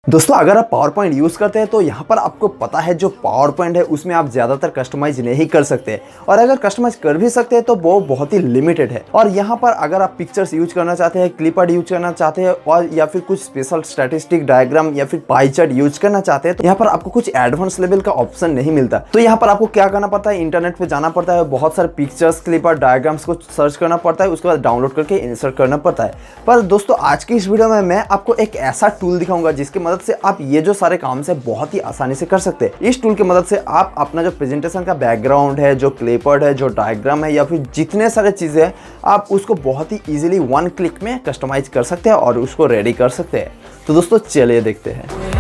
दोस्तों अगर आप पावर पॉइंट यूज़ करते हैं तो यहाँ पर आपको पता है जो पावर पॉइंट है उसमें आप ज़्यादातर कस्टमाइज नहीं कर सकते, और अगर कस्टमाइज कर भी सकते हैं तो वो बहुत ही लिमिटेड है। और यहाँ पर अगर आप पिक्चर्स यूज करना चाहते हैं, क्लिप आर्ट यूज करना चाहते हैं, और या फिर कुछ स्पेशल स्टैटिस्टिक डायग्राम या फिर पाई चार्ट यूज करना चाहते हैं तो यहाँ पर आपको कुछ एडवांस लेवल का ऑप्शन नहीं मिलता। तो यहाँ पर आपको क्या करना पड़ता है, इंटरनेट पर जाना पड़ता है, बहुत सारे पिक्चर्स, क्लिप आर्ट, डायग्राम्स को सर्च करना पड़ता है, उसके बाद डाउनलोड करके इंसर्ट करना पड़ता है। पर दोस्तों आज की इस वीडियो में मैं आपको एक ऐसा टूल दिखाऊंगा जिसकी मदद से आप ये जो सारे काम से बहुत ही आसानी से कर सकते हैं। इस टूल की मदद से आप अपना जो प्रेजेंटेशन का बैकग्राउंड है, जो क्लिपर्ड है, जो डायग्राम है, या फिर जितने सारे चीजें हैं, आप उसको बहुत ही इजीली वन क्लिक में कस्टमाइज कर सकते हैं और उसको रेडी कर सकते हैं। तो दोस्तों चलिए देखते हैं।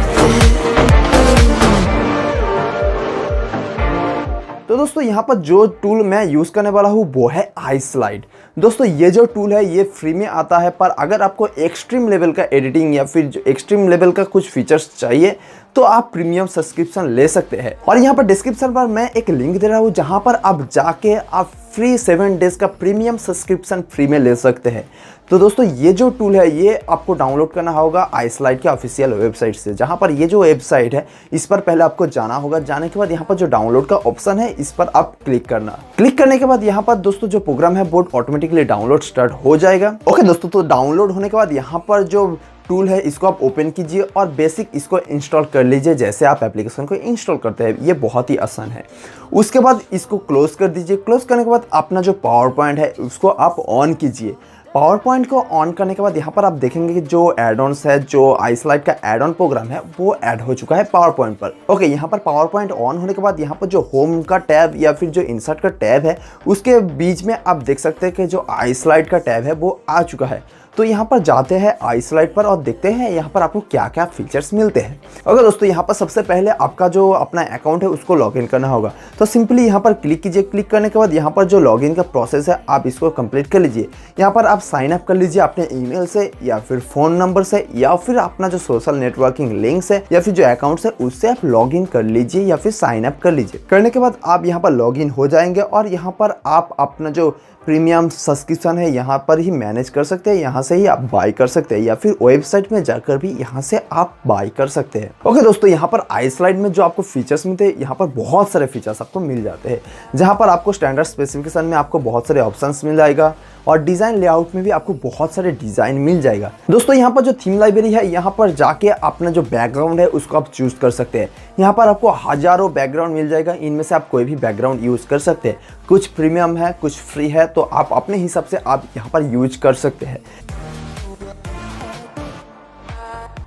तो दोस्तों यहाँ पर जो टूल मैं यूज़ करने वाला हूँ वो है iSlide। दोस्तों ये जो टूल है ये फ्री में आता है, पर अगर आपको एक्सट्रीम लेवल का एडिटिंग या फिर जो एक्सट्रीम लेवल का कुछ फीचर्स चाहिए तो आप प्रीमियम सब्सक्रिप्शन ले सकते हैं। और यहाँ पर डिस्क्रिप्शन पर मैं एक लिंक दे रहा हूँ जहाँ पर आप जाके आप फ्री 7 डेज का प्रीमियम सब्सक्रिप्शन फ्री में ले सकते हैं। तो दोस्तों ये जो टूल है ये आपको डाउनलोड करना होगा iSlide के ऑफिशियल वेबसाइट से, जहाँ पर ये जो वेबसाइट है इस पर पहले आपको जाना होगा। जाने के बाद यहाँ पर जो डाउनलोड का ऑप्शन है इस पर आप क्लिक करना। क्लिक करने के बाद यहाँ पर दोस्तों जो प्रोग्राम है वो ऑटोमेटिकली डाउनलोड स्टार्ट हो जाएगा। ओके दोस्तों, तो डाउनलोड होने के बाद यहाँ पर जो टूल है इसको आप ओपन कीजिए और बेसिक इसको इंस्टॉल कर लीजिए जैसे आप एप्लीकेशन को इंस्टॉल करते हैं। ये बहुत ही आसान है। उसके बाद इसको क्लोज कर दीजिए। क्लोज करने के बाद अपना जो पावर पॉइंट है उसको आप ऑन कीजिए। पावर पॉइंट को ऑन करने के बाद यहाँ पर आप देखेंगे कि जो एड ऑन्स है, जो iSlide का एड ऑन प्रोग्राम है वो ऐड हो चुका है पावर पॉइंट पर। ओके, यहाँ पर पावर पॉइंट ऑन होने के बाद यहाँ पर जो होम का टैब या फिर जो इंसर्ट का टैब है उसके बीच में आप देख सकते हैं कि जो iSlide का टैब है वो आ चुका है। तो यहाँ पर जाते हैं iSlide पर और देखते हैं यहाँ पर आपको क्या क्या फीचर्स मिलते हैं। अगर दोस्तों यहाँ पर सबसे पहले आपका जो अपना अकाउंट है उसको लॉगिन करना होगा, तो सिंपली यहाँ पर क्लिक कीजिए। क्लिक करने के बाद यहाँ पर जो लॉगिन का प्रोसेस है आप इसको कंप्लीट कर लीजिए। यहाँ पर आप साइन अप कर लीजिए अपने ईमेल से या फिर फ़ोन नंबर से या फिर अपना जो सोशल नेटवर्किंग लिंक है या फिर जो अकाउंट है उससे आप लॉगिन कर लीजिए या फिर साइन अप कर लीजिए। करने के बाद आप यहाँ पर लॉगिन हो जाएंगे और यहाँ पर आप अपना जो प्रीमियम सब्सक्रिप्शन है यहाँ पर ही मैनेज कर सकते हैं। यहाँ से ही आप बाय कर सकते हैं या फिर वेबसाइट में जाकर भी यहाँ से आप बाय कर सकते हैं। ओके दोस्तों, यहाँ पर iSlide में जो आपको फीचर्स मिलते हैं यहाँ पर बहुत सारे फीचर्स आपको मिल जाते हैं, जहाँ पर आपको स्टैंडर्ड स्पेसिफिकेशन में आपको बहुत सारे ऑप्शंस मिल जाएगा और डिज़ाइन लेआउट में भी आपको बहुत सारे डिज़ाइन मिल जाएगा। दोस्तों यहाँ पर जो थीम लाइब्रेरी है यहाँ पर जाके अपना जो बैकग्राउंड है उसको आप चूज़ कर सकते हैं। यहाँ पर आपको हज़ारों बैकग्राउंड मिल जाएगा, इनमें से आप कोई भी बैकग्राउंड यूज़ कर सकते हैं। कुछ प्रीमियम है, कुछ फ्री है, तो आप अपने हिसाब से आप यहाँ पर यूज कर सकते हैं।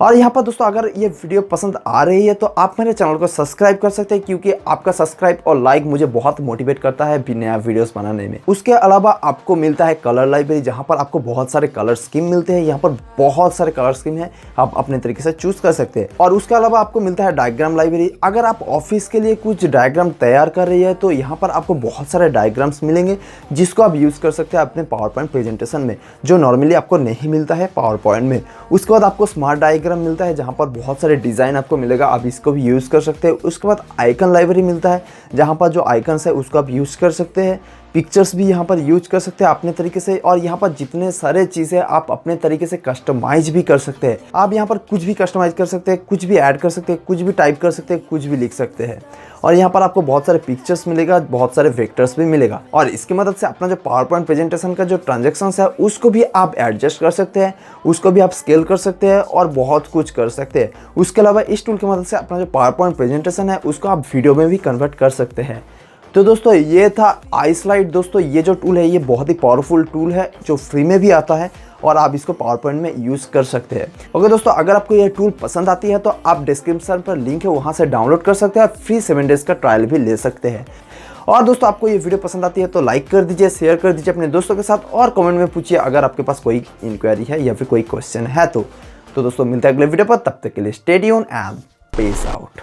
और यहाँ पर दोस्तों अगर ये वीडियो पसंद आ रही है तो आप मेरे चैनल को सब्सक्राइब कर सकते हैं, क्योंकि आपका सब्सक्राइब और लाइक मुझे बहुत मोटिवेट करता है भी नया वीडियोस बनाने में। उसके अलावा आपको मिलता है कलर लाइब्रेरी, जहाँ पर आपको बहुत सारे कलर स्कीम मिलते हैं। यहाँ पर बहुत सारे कलर स्कीम है, आप अपने तरीके से चूज कर सकते हैं। और उसके अलावा आपको मिलता है डायग्राम लाइब्रेरी। अगर आप ऑफिस के लिए कुछ डायग्राम तैयार कर रही है तो यहाँ पर आपको बहुत सारे डायग्राम्स मिलेंगे जिसको आप यूज कर सकते हैं अपने पावर पॉइंट प्रेजेंटेशन में, जो नॉर्मली आपको नहीं मिलता है पावर पॉइंट में। उसके बाद आपको स्मार्ट डायग्राम मिलता है जहां पर बहुत सारे डिज़ाइन आपको मिलेगा, आप इसको भी यूज़ कर सकते हैं। उसके बाद आइकन लाइब्रेरी मिलता है जहां पर जो आइकन्स है उसको आप यूज़ कर सकते हैं। पिक्चर्स भी यहाँ पर यूज कर सकते हैं अपने तरीके से, और यहाँ पर जितने सारे चीज़ें आप अपने तरीके से कस्टमाइज भी कर सकते हैं। आप यहाँ पर कुछ भी कस्टमाइज कर सकते हैं, कुछ भी ऐड कर सकते हैं, कुछ भी टाइप कर सकते हैं, कुछ भी लिख सकते हैं। और यहाँ पर आपको बहुत सारे पिक्चर्स मिलेगा, बहुत सारे वेक्टर्स भी मिलेगा, और इसकी मदद से अपना जो पावर पॉइंट प्रेजेंटेशन का जो ट्रांजेक्शन्स है उसको भी आप एडजस्ट कर सकते हैं, उसको भी आप स्केल कर सकते हैं और बहुत कुछ कर सकते हैं। उसके अलावा इस टूल की मदद से अपना जो पावर पॉइंट प्रेजेंटेशन है उसको आप वीडियो में भी कन्वर्ट कर सकते हैं। तो दोस्तों ये था iSlide। दोस्तों ये जो टूल है ये बहुत ही पावरफुल टूल है जो फ्री में भी आता है और आप इसको पावर पॉइंट में यूज़ कर सकते हैं। ओके दोस्तों, अगर आपको ये टूल पसंद आती है तो आप डिस्क्रिप्शन पर लिंक है वहाँ से डाउनलोड कर सकते हैं, फ्री 7 डेज का ट्रायल भी ले सकते हैं। और दोस्तों आपको ये वीडियो पसंद आती है तो लाइक कर दीजिए, शेयर कर दीजिए अपने दोस्तों के साथ, और कमेंट में पूछिए अगर आपके पास कोई इंक्वायरी है या फिर कोई क्वेश्चन है तो दोस्तों मिलते हैं अगले वीडियो पर। तब तक के लिए stay tuned and peace out.